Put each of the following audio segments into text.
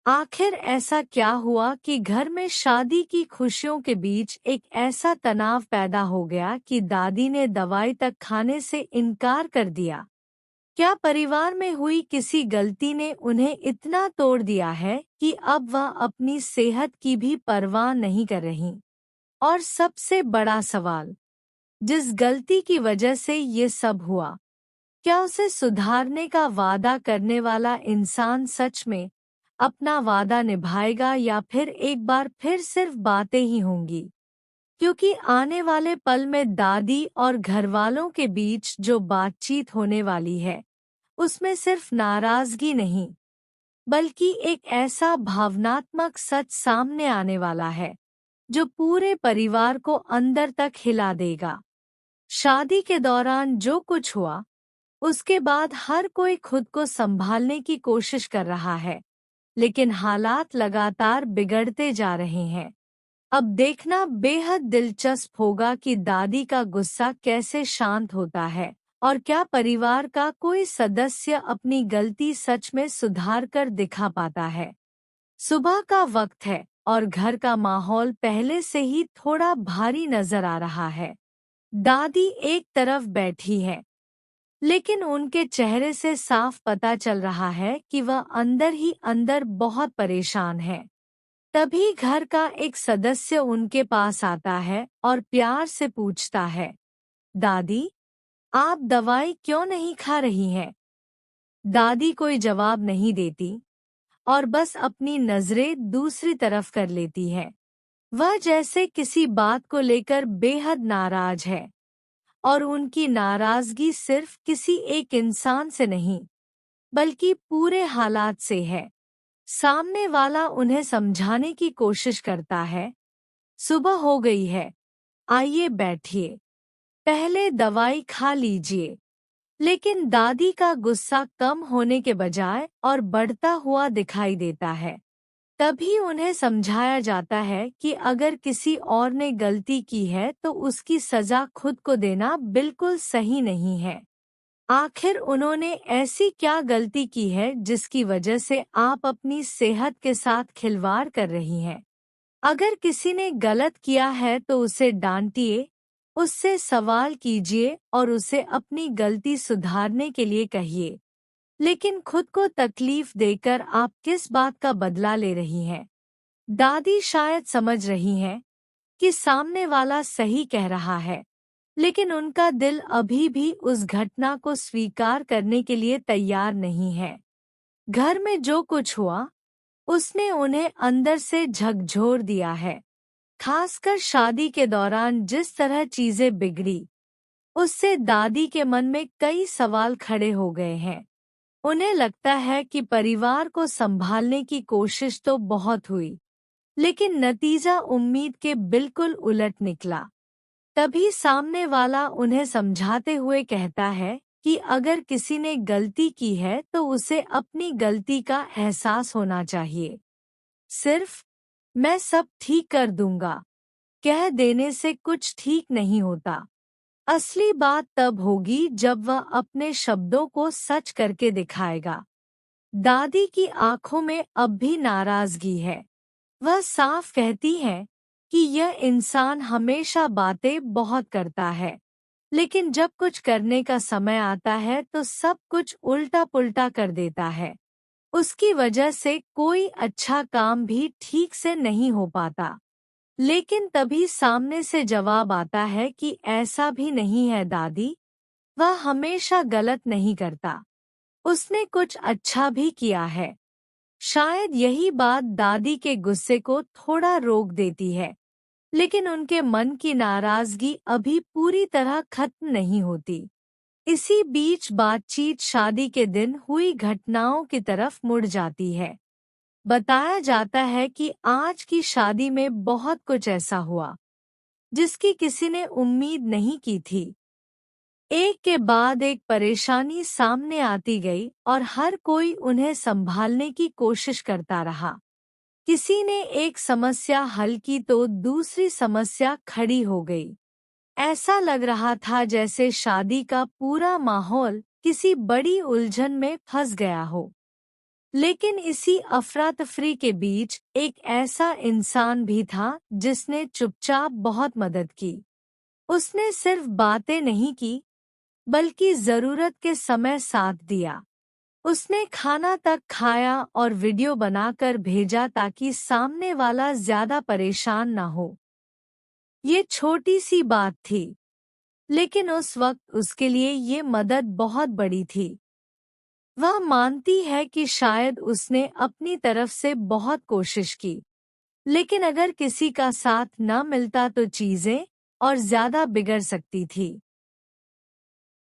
आखिर ऐसा क्या हुआ कि घर में शादी की खुशियों के बीच एक ऐसा तनाव पैदा हो गया कि दादी ने दवाई तक खाने से इनकार कर दिया? क्या परिवार में हुई किसी गलती ने उन्हें इतना तोड़ दिया है कि अब वह अपनी सेहत की भी परवाह नहीं कर रही? और सबसे बड़ा सवाल, जिस गलती की वजह से ये सब हुआ, क्या उसे सुधारने का वादा करने वाला इंसान सच में अपना वादा निभाएगा या फिर एक बार फिर सिर्फ बातें ही होंगी? क्योंकि आने वाले पल में दादी और घरवालों के बीच जो बातचीत होने वाली है, उसमें सिर्फ नाराजगी नहीं, बल्कि एक ऐसा भावनात्मक सच सामने आने वाला है जो पूरे परिवार को अंदर तक हिला देगा। शादी के दौरान जो कुछ हुआ, उसके बाद हर कोई खुद को संभालने की कोशिश कर रहा है, लेकिन हालात लगातार बिगड़ते जा रहे हैं। अब देखना बेहद दिलचस्प होगा कि दादी का गुस्सा कैसे शांत होता है और क्या परिवार का कोई सदस्य अपनी गलती सच में सुधार कर दिखा पाता है। सुबह का वक्त है और घर का माहौल पहले से ही थोड़ा भारी नजर आ रहा है। दादी एक तरफ बैठी है, लेकिन उनके चेहरे से साफ पता चल रहा है कि वह अंदर ही अंदर बहुत परेशान है। तभी घर का एक सदस्य उनके पास आता है और प्यार से पूछता है, दादी, आप दवाई क्यों नहीं खा रही हैं? दादी कोई जवाब नहीं देती और बस अपनी नजरें दूसरी तरफ कर लेती है। वह जैसे किसी बात को लेकर बेहद नाराज है, और उनकी नाराजगी सिर्फ किसी एक इंसान से नहीं, बल्कि पूरे हालात से है। सामने वाला उन्हें समझाने की कोशिश करता है, सुबह हो गई है, आइए बैठिए, पहले दवाई खा लीजिए। लेकिन दादी का गुस्सा कम होने के बजाय और बढ़ता हुआ दिखाई देता है। तभी उन्हें समझाया जाता है कि अगर किसी और ने गलती की है तो उसकी सजा खुद को देना बिल्कुल सही नहीं है। आखिर उन्होंने ऐसी क्या गलती की है जिसकी वजह से आप अपनी सेहत के साथ खिलवाड़ कर रही हैं? अगर किसी ने गलत किया है तो उसे डांटिए, उससे सवाल कीजिए और उसे अपनी गलती सुधारने के लिए कहिए। लेकिन खुद को तकलीफ देकर आप किस बात का बदला ले रही हैं? दादी शायद समझ रही हैं कि सामने वाला सही कह रहा है, लेकिन उनका दिल अभी भी उस घटना को स्वीकार करने के लिए तैयार नहीं है। घर में जो कुछ हुआ, उसने उन्हें अंदर से झकझोर दिया है। खासकर शादी के दौरान जिस तरह चीजें बिगड़ी, उससे दादी के मन में कई सवाल खड़े हो गए हैं। उन्हें लगता है कि परिवार को संभालने की कोशिश तो बहुत हुई, लेकिन नतीजा उम्मीद के बिल्कुल उलट निकला। तभी सामने वाला उन्हें समझाते हुए कहता है कि अगर किसी ने गलती की है तो उसे अपनी गलती का एहसास होना चाहिए। सिर्फ मैं सब ठीक कर दूंगा कह देने से कुछ ठीक नहीं होता। असली बात तब होगी जब वह अपने शब्दों को सच करके दिखाएगा। दादी की आंखों में अब भी नाराजगी है। वह साफ कहती है कि यह इंसान हमेशा बातें बहुत करता है, लेकिन जब कुछ करने का समय आता है तो सब कुछ उल्टा पुल्टा कर देता है। उसकी वजह से कोई अच्छा काम भी ठीक से नहीं हो पाता। लेकिन तभी सामने से जवाब आता है कि ऐसा भी नहीं है दादी, वह हमेशा गलत नहीं करता, उसने कुछ अच्छा भी किया है। शायद यही बात दादी के गुस्से को थोड़ा रोक देती है, लेकिन उनके मन की नाराजगी अभी पूरी तरह खत्म नहीं होती। इसी बीच बातचीत शादी के दिन हुई घटनाओं की तरफ मुड़ जाती है। बताया जाता है कि आज की शादी में बहुत कुछ ऐसा हुआ जिसकी किसी ने उम्मीद नहीं की थी। एक के बाद एक परेशानी सामने आती गई और हर कोई उन्हें संभालने की कोशिश करता रहा। किसी ने एक समस्या हल की तो दूसरी समस्या खड़ी हो गई। ऐसा लग रहा था जैसे शादी का पूरा माहौल किसी बड़ी उलझन में फंस गया हो। लेकिन इसी अफरा-तफरी के बीच एक ऐसा इंसान भी था जिसने चुपचाप बहुत मदद की। उसने सिर्फ बातें नहीं की, बल्कि जरूरत के समय साथ दिया। उसने खाना तक खाया और वीडियो बनाकर भेजा ताकि सामने वाला ज्यादा परेशान ना हो। ये छोटी सी बात थी, लेकिन उस वक्त उसके लिए ये मदद बहुत बड़ी थी। वह मानती है कि शायद उसने अपनी तरफ से बहुत कोशिश की, लेकिन अगर किसी का साथ न मिलता तो चीजें और ज्यादा बिगड़ सकती थी।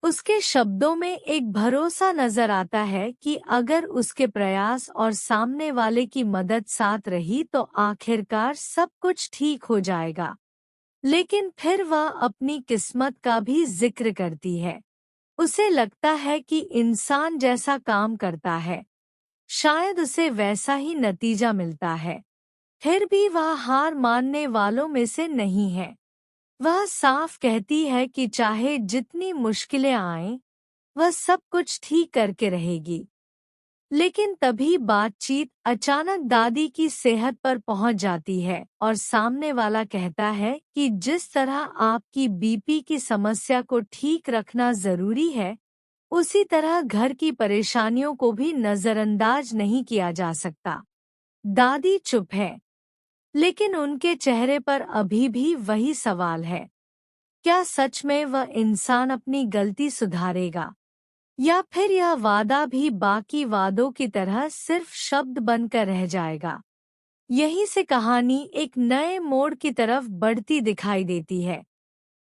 उसके शब्दों में एक भरोसा नजर आता है कि अगर उसके प्रयास और सामने वाले की मदद साथ रही तो आखिरकार सब कुछ ठीक हो जाएगा। लेकिन फिर वह अपनी किस्मत का भी जिक्र करती है। उसे लगता है कि इंसान जैसा काम करता है, शायद उसे वैसा ही नतीजा मिलता है। फिर भी वह हार मानने वालों में से नहीं है। वह साफ कहती है कि चाहे जितनी मुश्किलें आएं, वह सब कुछ ठीक करके रहेगी। लेकिन तभी बातचीत अचानक दादी की सेहत पर पहुंच जाती है और सामने वाला कहता है कि जिस तरह आपकी बीपी की समस्या को ठीक रखना जरूरी है, उसी तरह घर की परेशानियों को भी नजरअंदाज नहीं किया जा सकता। दादी चुप है, लेकिन उनके चेहरे पर अभी भी वही सवाल है। क्या सच में वह इंसान अपनी गलती सुधारेगा, या फिर यह वादा भी बाकी वादों की तरह सिर्फ शब्द बनकर रह जाएगा? यहीं से कहानी एक नए मोड़ की तरफ बढ़ती दिखाई देती है,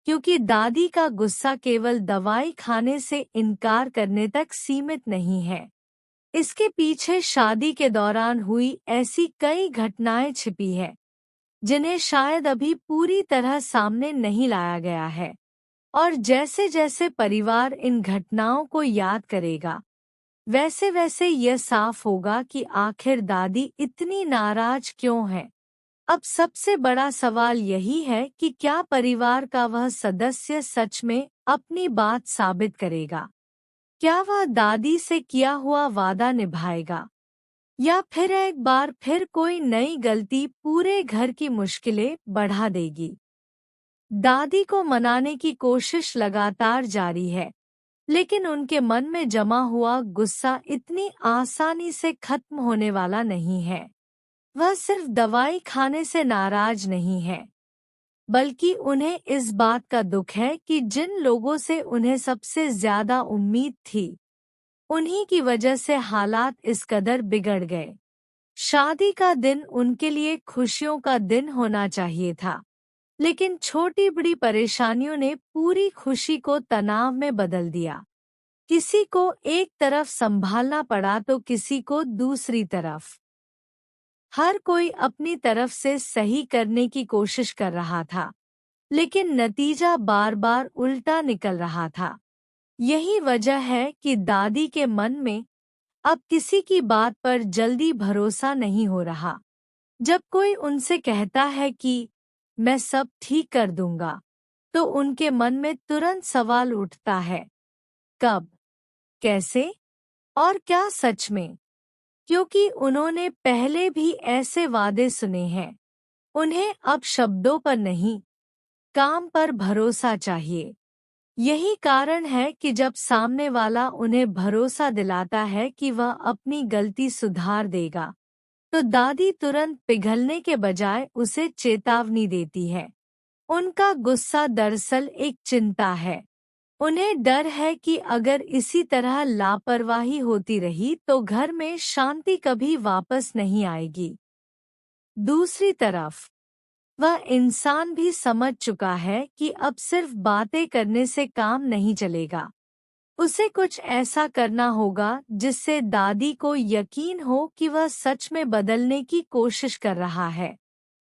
क्योंकि दादी का गुस्सा केवल दवाई खाने से इनकार करने तक सीमित नहीं है। इसके पीछे शादी के दौरान हुई ऐसी कई घटनाएं छिपी है, जिन्हें शायद अभी पूरी तरह सामने नहीं लाया गया है। और जैसे जैसे परिवार इन घटनाओं को याद करेगा, वैसे वैसे यह साफ होगा कि आखिर दादी इतनी नाराज क्यों है। अब सबसे बड़ा सवाल यही है कि क्या परिवार का वह सदस्य सच में अपनी बात साबित करेगा? क्या वह दादी से किया हुआ वादा निभाएगा, या फिर एक बार फिर कोई नई गलती पूरे घर की मुश्किलें बढ़ा देगी? दादी को मनाने की कोशिश लगातार जारी है, लेकिन उनके मन में जमा हुआ गुस्सा इतनी आसानी से खत्म होने वाला नहीं है। वह सिर्फ दवाई खाने से नाराज नहीं है, बल्कि उन्हें इस बात का दुख है कि जिन लोगों से उन्हें सबसे ज्यादा उम्मीद थी, उन्हीं की वजह से हालात इस कदर बिगड़ गए। शादी का दिन उनके लिए खुशियों का दिन होना चाहिए था, लेकिन छोटी बड़ी परेशानियों ने पूरी खुशी को तनाव में बदल दिया। किसी को एक तरफ संभालना पड़ा तो किसी को दूसरी तरफ। हर कोई अपनी तरफ से सही करने की कोशिश कर रहा था, लेकिन नतीजा बार बार उल्टा निकल रहा था। यही वजह है कि दादी के मन में अब किसी की बात पर जल्दी भरोसा नहीं हो रहा। जब कोई उनसे कहता है कि मैं सब ठीक कर दूंगा, तो उनके मन में तुरंत सवाल उठता है, कब, कैसे और क्या सच में? क्योंकि उन्होंने पहले भी ऐसे वादे सुने हैं। उन्हें अब शब्दों पर नहीं, काम पर भरोसा चाहिए। यही कारण है कि जब सामने वाला उन्हें भरोसा दिलाता है कि वह अपनी गलती सुधार देगा, तो दादी तुरंत पिघलने के बजाय उसे चेतावनी देती है। उनका गुस्सा दरअसल एक चिंता है। उन्हें डर है कि अगर इसी तरह लापरवाही होती रही तो घर में शांति कभी वापस नहीं आएगी। दूसरी तरफ, वह इंसान भी समझ चुका है कि अब सिर्फ बातें करने से काम नहीं चलेगा। उसे कुछ ऐसा करना होगा जिससे दादी को यकीन हो कि वह सच में बदलने की कोशिश कर रहा है।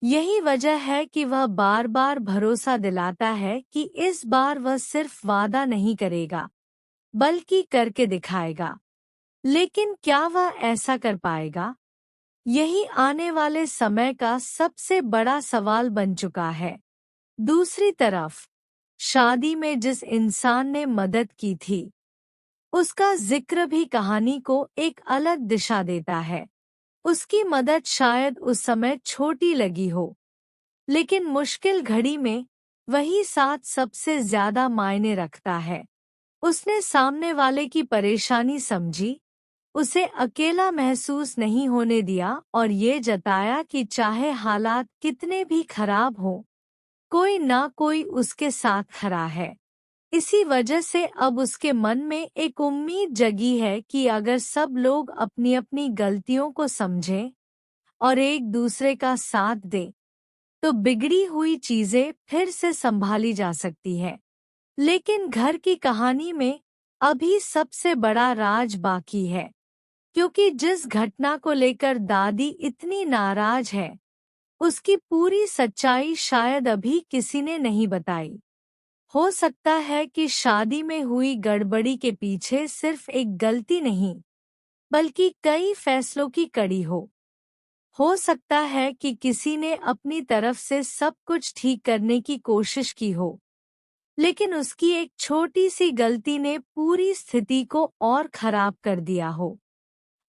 यही वजह है कि वह बार बार भरोसा दिलाता है कि इस बार वह सिर्फ वादा नहीं करेगा, बल्कि करके दिखाएगा। लेकिन क्या वह ऐसा कर पाएगा? यही आने वाले समय का सबसे बड़ा सवाल बन चुका है। दूसरी तरफ, शादी में जिस इंसान ने मदद की थी, उसका जिक्र भी कहानी को एक अलग दिशा देता है। उसकी मदद शायद उस समय छोटी लगी हो, लेकिन मुश्किल घड़ी में वही साथ सबसे ज्यादा मायने रखता है। उसने सामने वाले की परेशानी समझी, उसे अकेला महसूस नहीं होने दिया और ये जताया कि चाहे हालात कितने भी खराब हों, कोई ना कोई उसके साथ खड़ा है। इसी वजह से अब उसके मन में एक उम्मीद जगी है कि अगर सब लोग अपनी अपनी गलतियों को समझें और एक दूसरे का साथ दें, तो बिगड़ी हुई चीजें फिर से संभाली जा सकती है। लेकिन घर की कहानी में अभी सबसे बड़ा राज बाकी है, क्योंकि जिस घटना को लेकर दादी इतनी नाराज है, उसकी पूरी सच्चाई शायद अभी किसी ने नहीं बताई। हो सकता है कि शादी में हुई गड़बड़ी के पीछे सिर्फ एक गलती नहीं, बल्कि कई फैसलों की कड़ी हो सकता है कि किसी ने अपनी तरफ से सब कुछ ठीक करने की कोशिश की हो, लेकिन उसकी एक छोटी सी गलती ने पूरी स्थिति को और खराब कर दिया हो।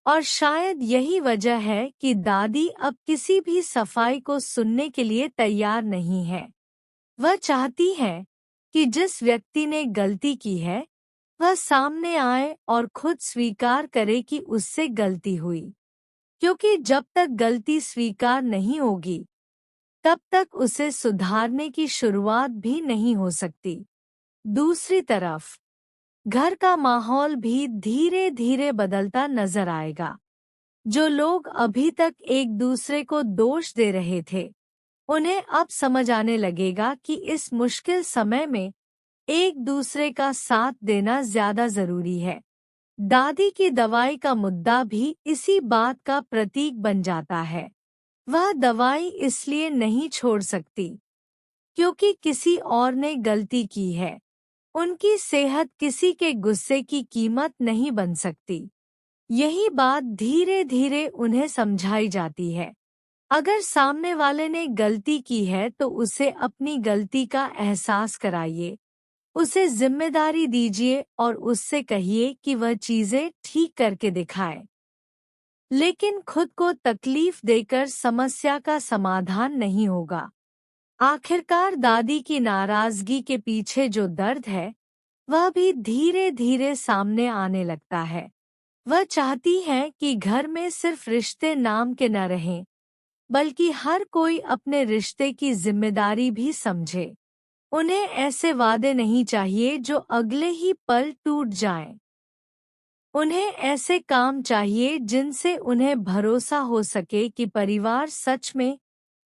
और शायद यही वजह है कि दादी अब किसी भी सफाई को सुनने के लिए तैयार नहीं है। वह चाहती है कि जिस व्यक्ति ने गलती की है, वह सामने आए और खुद स्वीकार करे कि उससे गलती हुई, क्योंकि जब तक गलती स्वीकार नहीं होगी, तब तक उसे सुधारने की शुरुआत भी नहीं हो सकती। दूसरी तरफ घर का माहौल भी धीरे धीरे बदलता नजर आएगा। जो लोग अभी तक एक दूसरे को दोष दे रहे थे, उन्हें अब समझ आने लगेगा कि इस मुश्किल समय में एक दूसरे का साथ देना ज्यादा जरूरी है। दादी की दवाई का मुद्दा भी इसी बात का प्रतीक बन जाता है। वह दवाई इसलिए नहीं छोड़ सकती क्योंकि किसी और ने गलती की है। उनकी सेहत किसी के गुस्से की कीमत नहीं बन सकती। यही बात धीरे धीरे उन्हें समझाई जाती है। अगर सामने वाले ने गलती की है तो उसे अपनी गलती का एहसास कराइए, उसे जिम्मेदारी दीजिए और उससे कहिए कि वह चीजें ठीक करके दिखाए। लेकिन खुद को तकलीफ देकर समस्या का समाधान नहीं होगा। आखिरकार दादी की नाराजगी के पीछे जो दर्द है, वह भी धीरे धीरे सामने आने लगता है। वह चाहती है कि घर में सिर्फ रिश्ते नाम के न रहें, बल्कि हर कोई अपने रिश्ते की जिम्मेदारी भी समझे। उन्हें ऐसे वादे नहीं चाहिए जो अगले ही पल टूट जाएं। उन्हें ऐसे काम चाहिए जिनसे उन्हें भरोसा हो सके कि परिवार सच में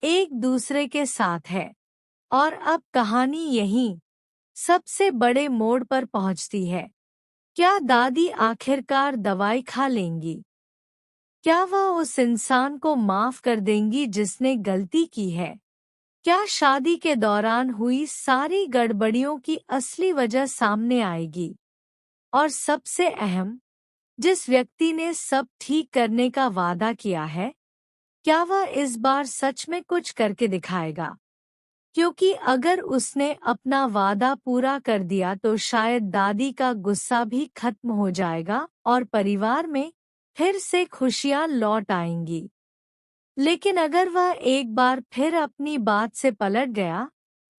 एक दूसरे के साथ है। और अब कहानी यहीं सबसे बड़े मोड़ पर पहुंचती है। क्या दादी आखिरकार दवाई खा लेंगी? क्या वह उस इंसान को माफ कर देंगी जिसने गलती की है? क्या शादी के दौरान हुई सारी गड़बड़ियों की असली वजह सामने आएगी? और सबसे अहम, जिस व्यक्ति ने सब ठीक करने का वादा किया है, क्या वह इस बार सच में कुछ करके दिखाएगा? क्योंकि अगर उसने अपना वादा पूरा कर दिया तो शायद दादी का गुस्सा भी खत्म हो जाएगा और परिवार में फिर से खुशियां लौट आएंगी। लेकिन अगर वह एक बार फिर अपनी बात से पलट गया,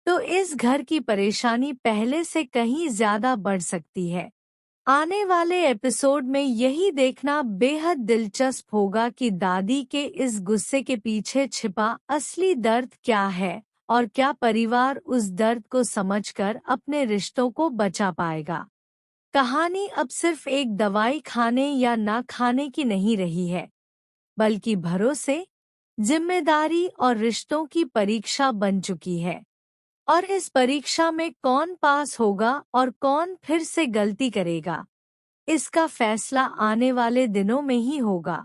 तो इस घर की परेशानी पहले से कहीं ज्यादा बढ़ सकती है। आने वाले एपिसोड में यही देखना बेहद दिलचस्प होगा कि दादी के इस गुस्से के पीछे छिपा असली दर्द क्या है और क्या परिवार उस दर्द को समझकर अपने रिश्तों को बचा पाएगा। कहानी अब सिर्फ एक दवाई खाने या ना खाने की नहीं रही है, बल्कि भरोसे, जिम्मेदारी और रिश्तों की परीक्षा बन चुकी है। और इस परीक्षा में कौन पास होगा और कौन फिर से गलती करेगा, इसका फैसला आने वाले दिनों में ही होगा।